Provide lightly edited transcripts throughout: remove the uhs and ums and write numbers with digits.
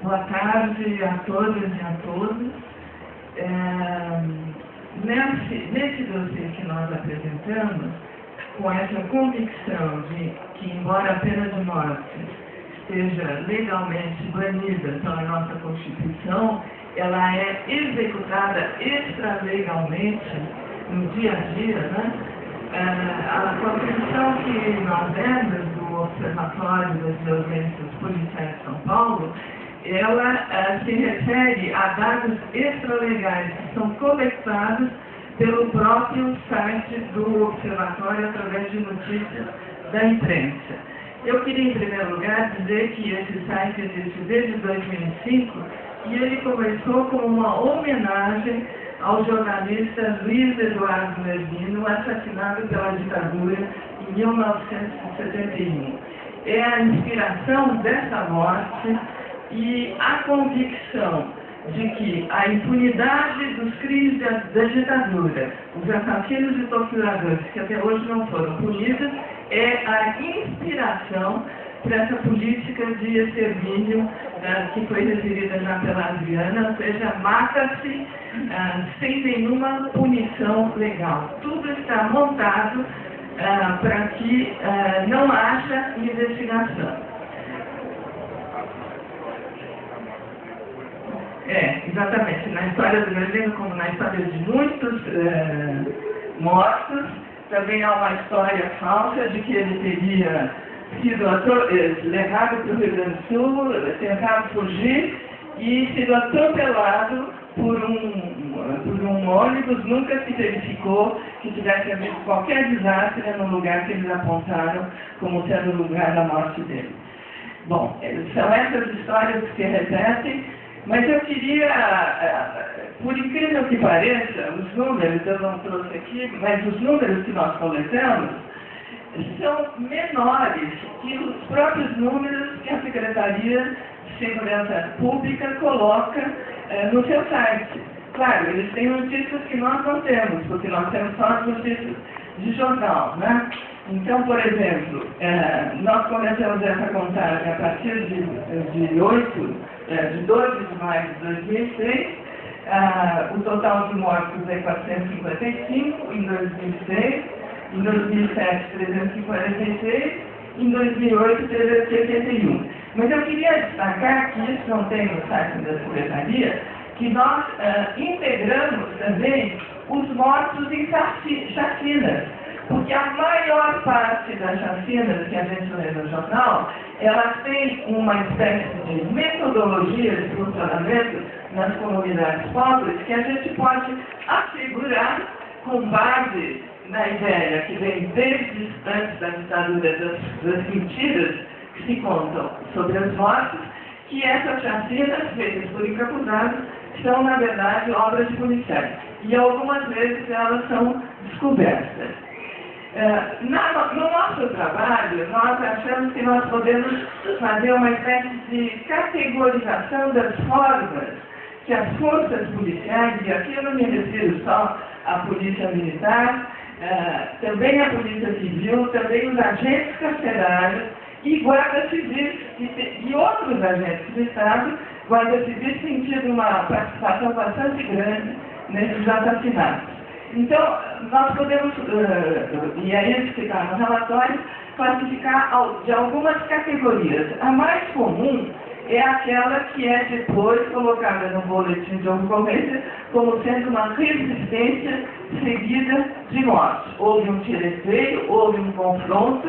Boa tarde a todas e a todos. Nesse dossiê que nós apresentamos, com essa convicção de que, embora a pena de morte esteja legalmente banida pela nossa Constituição, ela é executada extralegalmente no dia a dia, né? A contribuição que nós demos do Observatório das Violências Policiais de São Paulo, ela se refere a dados extralegais que são coletados pelo próprio site do Observatório através de notícias da imprensa. Eu queria, em primeiro lugar, dizer que esse site existe desde 2005 e ele começou como uma homenagem ao jornalista Luiz Eduardo Merlino, assassinado pela ditadura em 1971. É a inspiração dessa morte e a convicção de que a impunidade dos crimes da ditadura, os assassinos e torturadores que até hoje não foram punidos, é a inspiração para essa política de extermínio que foi referida já pela Adriana, ou seja, mata-se sem nenhuma punição legal. Tudo está montado para que não haja investigação. Exatamente. Na história do Brasil, como na história de muitos mortos, também há uma história falsa de que ele teria sido levado para o Rio Grande do Sul, tentado fugir e sido atropelado por um ônibus. Nunca se verificou que tivesse havido qualquer desastre no lugar que eles apontaram como sendo o lugar da morte dele. Bom, são essas histórias que se repetem, mas eu queria, por incrível que pareça, os números, eu não trouxe aqui, mas os números que nós coletamos são menores que os próprios números que a Secretaria de Segurança Pública coloca no seu site. Claro, eles têm notícias que nós não temos, porque nós temos só as notícias de jornal, né? Então, por exemplo, nós começamos essa contagem a partir de 12 de maio de 2006, o total de mortos é 455 em 2006, em 2007 346, em 2008 381. Mas eu queria destacar que isso não tem no site da Secretaria, que nós integramos também os mortos em chacinas, porque a maior parte das chacinas que a gente lê no jornal, elas têm uma espécie de metodologia de funcionamento nas comunidades pobres que a gente pode assegurar com base na ideia que vem desde antes da ditadura das mentiras que se contam sobre as mortes, que essas chacinas feitas por encapuzados são, na verdade, obras de policiais. E algumas vezes elas são descobertas. No nosso trabalho, nós achamos que nós podemos fazer uma espécie de categorização das formas que as forças policiais, e aqui eu não me refiro só à polícia militar, também a polícia civil, também os agentes carcerários e guardas civis e outros agentes do Estado, guardas civis têm tido uma participação bastante grande nesses assassinatos. Então, nós podemos, e é isso que está no relatório, classificar de algumas categorias. A mais comum é aquela que é depois colocada no boletim de ocorrência como sendo uma resistência seguida de morte. Houve um tiroteio, houve um confronto.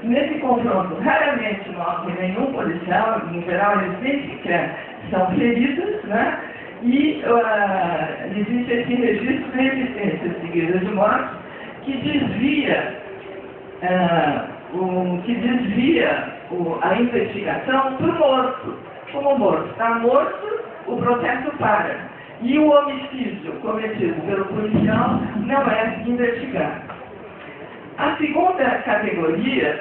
Nesse confronto, raramente morre nenhum policial, em geral eles nem sequer são feridos, né? E existe esse registro de resistência seguida de morte que desvia a investigação para o morto. Como o morto está morto, o processo para. E o homicídio cometido pelo policial não é investigado. A segunda categoria,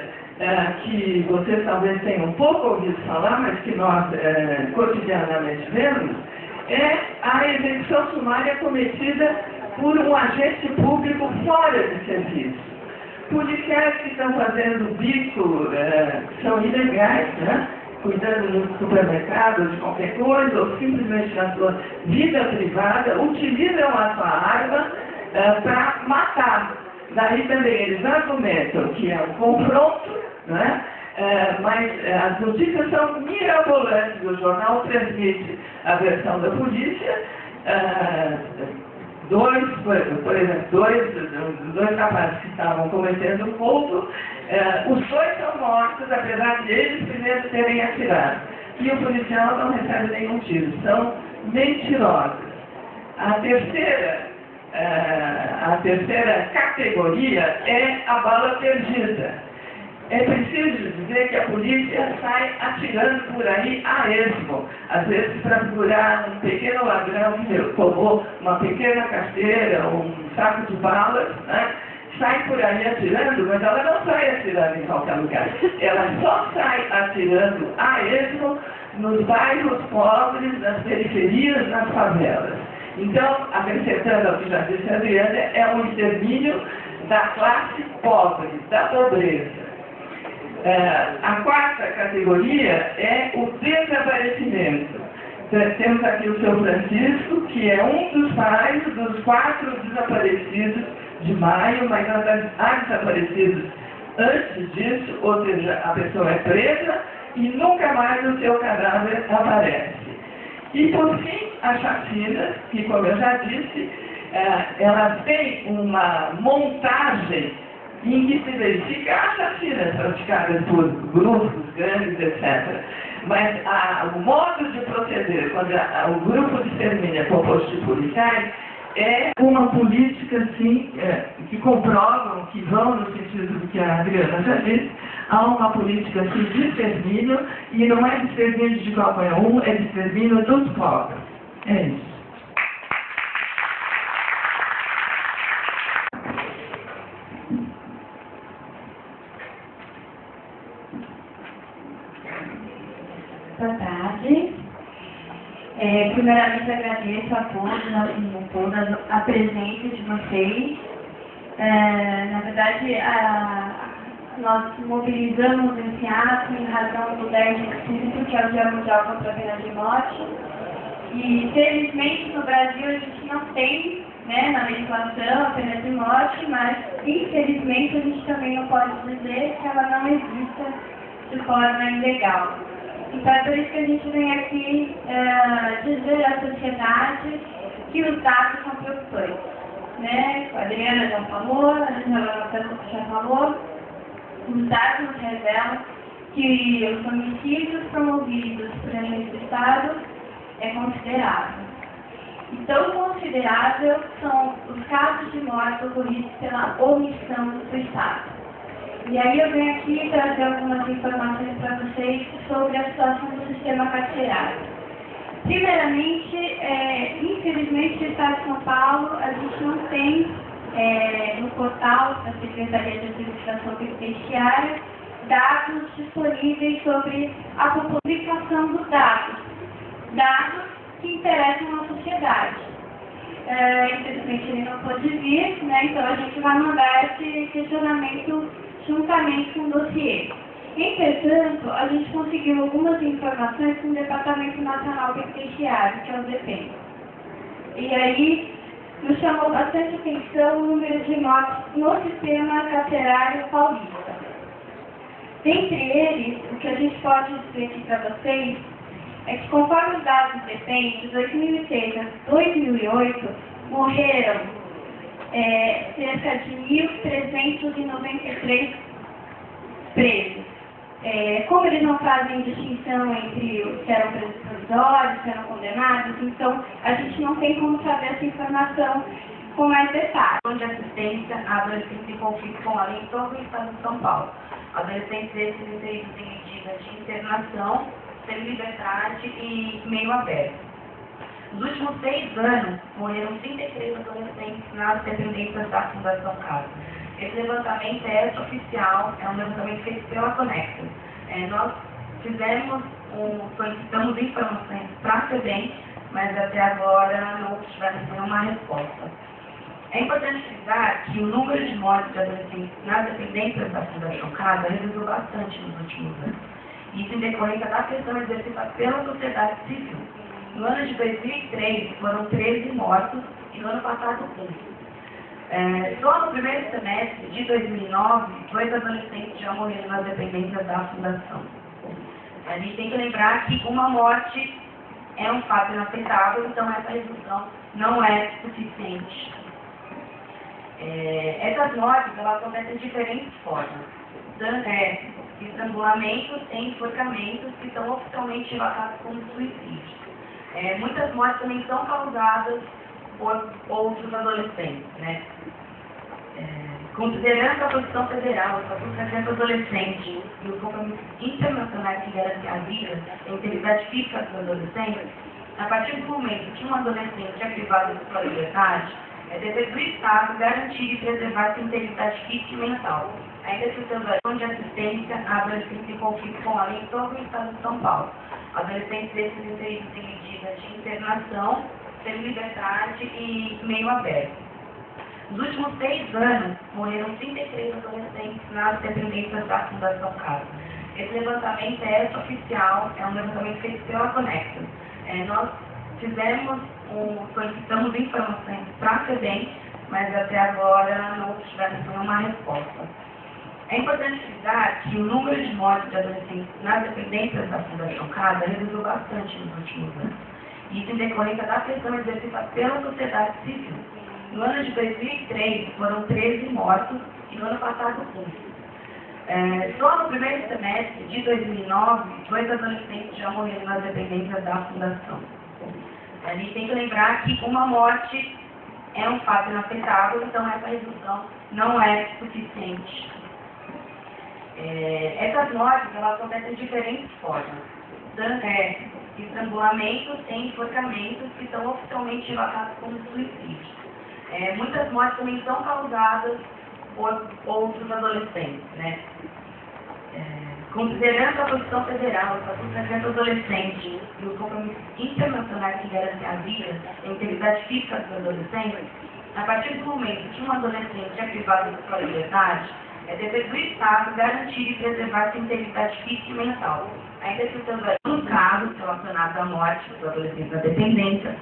que vocês talvez tenham um pouco ouvido falar, mas que nós cotidianamente vemos, é a execução sumária cometida por um agente público fora de serviço. Policiais que estão fazendo bico são ilegais, né? cuidando no supermercado de qualquer coisa, ou simplesmente na sua vida privada, utilizam a sua arma para matar. Daí também eles argumentam que é um confronto, né? Mas as notícias são mirabolantes. O jornal transmite a versão da polícia. Por exemplo, dois rapazes que estavam cometendo um roubo, os dois são mortos, apesar de eles primeiro terem atirado. E o policial não recebe nenhum tiro. São mentirosos. A terceira categoria é a bala perdida. É preciso dizer que a polícia sai atirando por aí a esmo, às vezes para segurar um pequeno ladrão que roubou uma pequena carteira ou um saco de balas, né? Sai por aí atirando, mas ela não sai atirando em qualquer lugar. Ela só sai atirando a esmo nos bairros pobres, nas periferias, nas favelas. Então, acrescentando ao que já disse a Adriana, é um extermínio da classe pobre, da pobreza. A quarta categoria é o desaparecimento. Temos aqui o seu Francisco, que é um dos pais dos 4 desaparecidos de maio, mas há desaparecidos antes disso, ou seja, a pessoa é presa e nunca mais o seu cadáver aparece. E por fim, a chacina, que como eu já disse, ela tem uma montagem em que se verifica as chacinas praticadas por grupos grandes, etc. Mas o modo de proceder, quando o grupo de extermínio é composto de policiais, é uma política, assim, que comprovam, que vão no sentido do que a Adriana já disse, há uma política assim, de extermínio, e não é de extermínio de qualquer um, é de extermínio dos pobres. É isso. Boa tarde. Primeiramente agradeço a todas a presença de vocês. Na verdade, nós mobilizamos esse ato em razão do 10 de setembro, que é o Dia Mundial contra a Pena de Morte. E, felizmente, no Brasil a gente não tem, né, na legislação a pena de morte, mas, infelizmente, a gente também não pode dizer que ela não exista de forma ilegal. Então é por isso que a gente vem aqui dizer à sociedade que os dados são preocupantes. Né? A Adriana já falou, a Isabela já falou, os dados nos revelam que os homicídios promovidos por agentes do Estado é considerável. E tão considerável são os casos de morte ocorridos pela omissão do Estado. E aí eu venho aqui trazer algumas informações para vocês sobre a situação do sistema carcerário. Primeiramente, infelizmente, no Estado de São Paulo, a gente não tem no portal da Secretaria de Administração Penitenciária dados disponíveis sobre a publicação dos dados que interessam à sociedade. Infelizmente, ele não pôde vir, né? Então a gente vai mandar esse questionamento juntamente com o dossiê. Entretanto, a gente conseguiu algumas informações com o Departamento Nacional Penitenciário, que é o DEPEN. E aí, nos chamou bastante atenção o número de mortes no sistema carcerário paulista. Dentre eles, o que a gente pode dizer aqui para vocês é que, conforme os dados do DEPEN, de 2006 a 2008, morreram cerca de 1.393 presos. Como eles não fazem distinção entre os que eram presos provisórios, que eram condenados, então a gente não tem como saber essa informação com mais detalhes. De assistência a adolescentes em conflito com a lei em todo o estado de São Paulo. Adolescentes esses inseridos em medidas de internação, semi-liberdade e meio aberto. Nos últimos 6 anos, morreram 33 adolescentes nas dependências da Fundação Casa. Esse levantamento é extraoficial, é um levantamento feito pela Conexo. Nós solicitamos informações para a FEBEM, mas até agora não tivemos nenhuma resposta. É importante frisar que o número de mortes de adolescentes nas dependências da Fundação Casa reduziu bastante nos últimos anos. Isso em decorrência da pressão exercida pela sociedade civil. No ano de 2003, foram 13 mortos e no ano passado 1. Só no primeiro semestre de 2009, 2 adolescentes já morreram nas dependências da Fundação. A gente tem que lembrar que uma morte é um fato inaceitável, então essa redução não é suficiente. Essas mortes, elas acontecem de diferentes formas. Estrangulamentos e enforcamentos que são oficialmente relatados como suicídio. Muitas mortes também são causadas por outros adolescentes, né? Considerando a posição federal, a proteção do adolescente e os compromissos internacionais que garantem a vida e a integridade física dos adolescentes, a partir do momento que um adolescente é privado de sua liberdade, é dever do Estado garantir e preservar sua integridade física e mental, ainda que o seu de assistência a adolescentes em conflito com a lei em todo o Estado de São Paulo. Adolescentes desses inseridos em medidas de internação, semi-liberdade e meio aberto. Nos últimos 6 anos, morreram 33 adolescentes nas dependências da Fundação Casa. Esse levantamento é oficial, é um levantamento feito pela Conexo. Nós solicitamos informações para a FEBEM, mas até agora não tivemos nenhuma resposta. É importante frisar que o número de mortes de adolescentes nas dependências da Fundação Casa reduziu bastante nos últimos anos. Isso em decorrência da pressão exercida pela sociedade civil. No ano de 2003, foram 13 mortos e no ano passado 1. Só no primeiro semestre de 2009, 2 adolescentes já morreram nas dependências da Fundação. A gente tem que lembrar que uma morte é um fato inaceitável, então essa redução não é suficiente. Essas mortes, elas acontecem de diferentes formas. Estrangulamentos e enforcamentos que são oficialmente relatados como suicídio. Muitas mortes também são causadas por outros adolescentes, né? Considerando a posição federal, a proteção do adolescente e os compromissos internacionais que garantem a vida e a integridade física dos adolescentes, a partir do momento que um adolescente é privado de sua liberdade, é dever do Estado garantir e preservar sua integridade física e mental, ainda que o seu no caso relacionado à morte dos adolescentes na dependência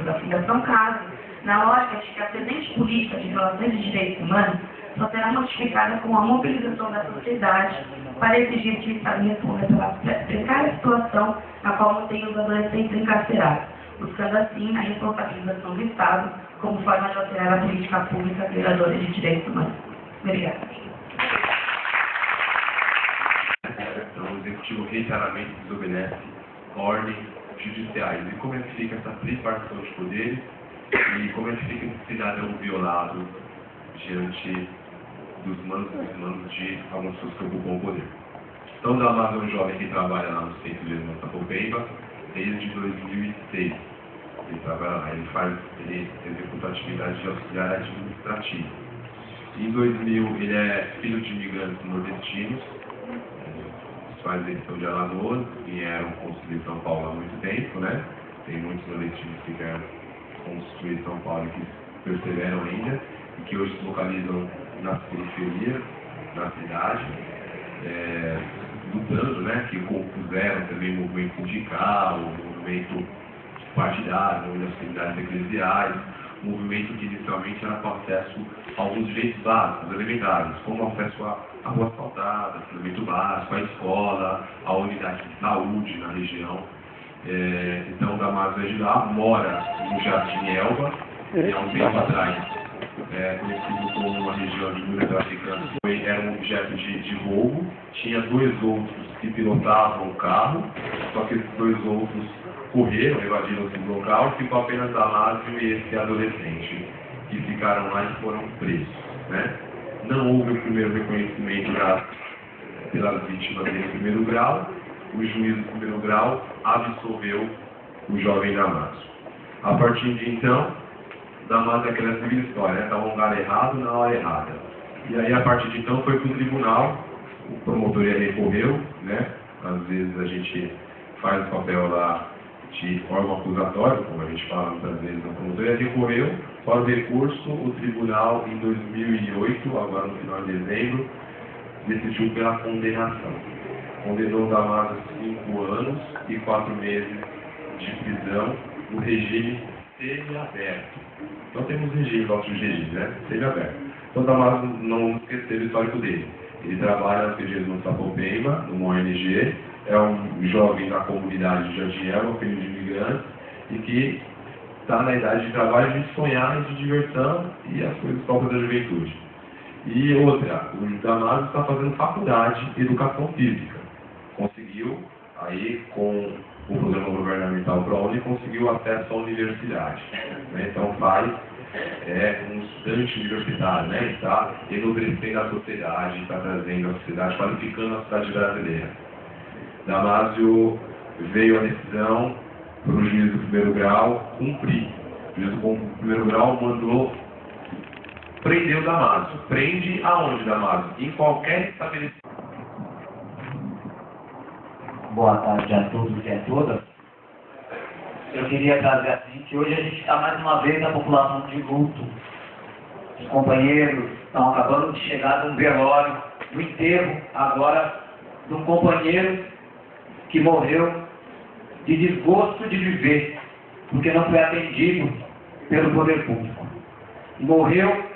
da Fundação Casa, na lógica de que a presente política de relações de direitos humanos só será modificada com a mobilização da sociedade para exigir que o Estado responda pela precária situação na qual mantém os adolescentes encarcerados, buscando assim a responsabilização do Estado como forma de alterar a política pública violadora de direitos humanos. Obrigada. O Executivo reiteradamente desobedece ordens judiciais. E como é que fica essa tripartição de poderes? E como é que fica esse cidadão violado diante dos mandos de algumas pessoas que ocupam o poder? Então, da Amazon Jovem, que trabalha lá no centro de Sapopemba desde 2006. Ele trabalha lá, ele executa atividades de auxiliar administrativo. Em 2000, ele é filho de imigrantes nordestinos, os pais dele são de Alagoas, vieram construir São Paulo há muito tempo, né? Tem muitos nordestinos que querem construir São Paulo e que perseveram ainda, e que hoje se localizam nas periferias da cidade, lutando, né? Que compuseram também o movimento sindical, o movimento partidário, o movimento das comunidades eclesiais, um movimento que inicialmente era com acesso a alguns direitos básicos, elementares, como acesso à rua asfaltada, saneamento básico, à escola, à unidade de saúde na região. Então, Damaso é de lá, mora no Jardim Elba, e há um tempo atrás, conhecido como uma região de muitos traficantes, era um objeto de roubo, tinha 2 outros que pilotavam o carro, só que esses 2 outros correram, evadiram-se do local, ficou apenas Damásio e esse adolescente, que ficaram lá e foram presos, né? Não houve o primeiro reconhecimento pelas vítimas em primeiro grau, o juiz do primeiro grau absolveu o jovem Damásio. A partir de então, Damásio é aquela civil história, né? Estava no lugar errado, na hora errada. E aí, a partir de então, foi para o tribunal, o promotoria recorreu, né? Às vezes a gente faz o papel lá de órgão acusatório, como a gente fala muitas vezes na promotoria, recorreu para o recurso, o tribunal em 2008, agora no final de dezembro, decidiu pela condenação. condenou o Damaso a 5 anos e 4 meses de prisão no regime semiaberto. Então temos regime, nossos regimes, né? Semiaberto. Então o Damaso não esqueceu o histórico dele. Ele trabalha nas regiões do Sapopemba, no ONG, é um jovem da comunidade de Jardim Elba, filho de imigrantes, e que está na idade de trabalho, de sonhar e de diversão e as coisas próprias da juventude. E outra, o Damaso está fazendo faculdade de educação física. Conseguiu, aí com o programa governamental ProUni, conseguiu acesso à universidade. Né? Então faz um estudante universitário, né? Está enobrecendo a sociedade, está trazendo a sociedade, qualificando a sociedade brasileira. Damásio veio a decisão para o juiz do primeiro grau cumprir. O juiz do primeiro grau mandou prender o Damásio. Prende aonde, Damásio? Em qualquer estabelecimento. Boa tarde a todos e a todas. Eu queria trazer assim que hoje a gente está mais uma vez na população de luto. Os companheiros estão acabando de chegar de um velório, do enterro agora de um companheiro que morreu de desgosto de viver, porque não foi atendido pelo poder público. Morreu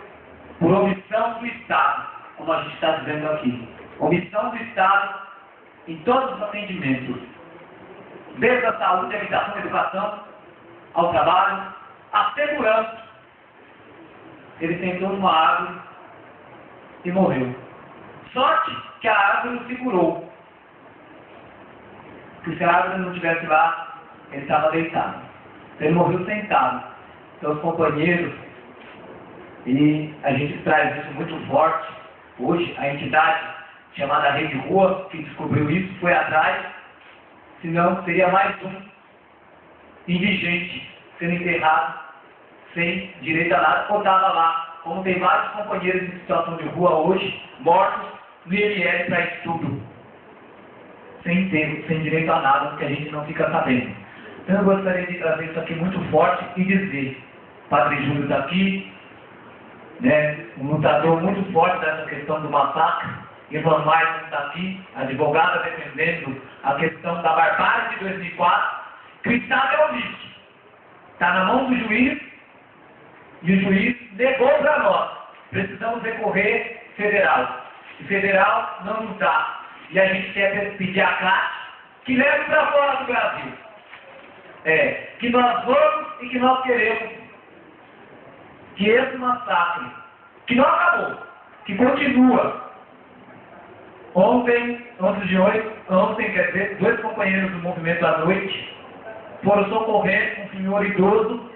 por omissão do Estado, como a gente está dizendo aqui. Omissão do Estado em todos os atendimentos, desde a saúde, a habitação, a educação, ao trabalho, à segurança. Ele sentou numa árvore e morreu. Sorte que a árvore o segurou. Porque se a árvore não estivesse lá, ele estava deitado. Ele morreu sentado. Então os companheiros, e a gente traz isso muito forte. Hoje, a entidade chamada Rede Rua, que descobriu isso, foi atrás, senão seria mais um indigente sendo enterrado sem direito a nada, ou estava lá, como tem vários companheiros em situação de rua hoje, mortos no IML para estupro, sem enterro, sem direito a nada, porque a gente não fica sabendo. Então eu gostaria de trazer isso aqui muito forte e dizer, Padre Júlio está aqui, né, um lutador muito forte dessa questão do massacre, Ivan Maicon está aqui, advogada defendendo a questão da barbárie de 2004, Cristal é omisso. Está na mão do juiz, e o juiz negou para nós. Precisamos recorrer federal. E federal não nos dá. E a gente quer pedir a CLAT que leve para fora do Brasil. Que nós vamos e que nós queremos que esse massacre, que não acabou, que continua. Ontem, quer dizer, 2 companheiros do movimento à noite foram socorrer um senhor idoso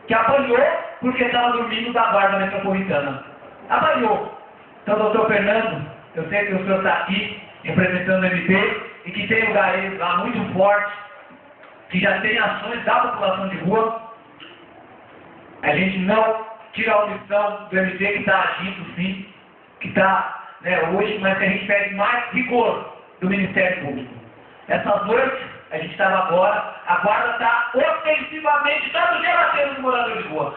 que apanhou porque estava dormindo da guarda metropolitana. Apanhou. Então, doutor Fernando, eu sei que o senhor está aqui representando o MP e que tem um gareiro lá muito forte, que já tem ações da população de rua. A gente não tira a omissão do MP que está agindo, sim, que está hoje, mas que a gente pede mais rigor do Ministério Público. Essas noites, a gente estava agora, a guarda está ostensivamente todo dia batendo nos moradores de rua.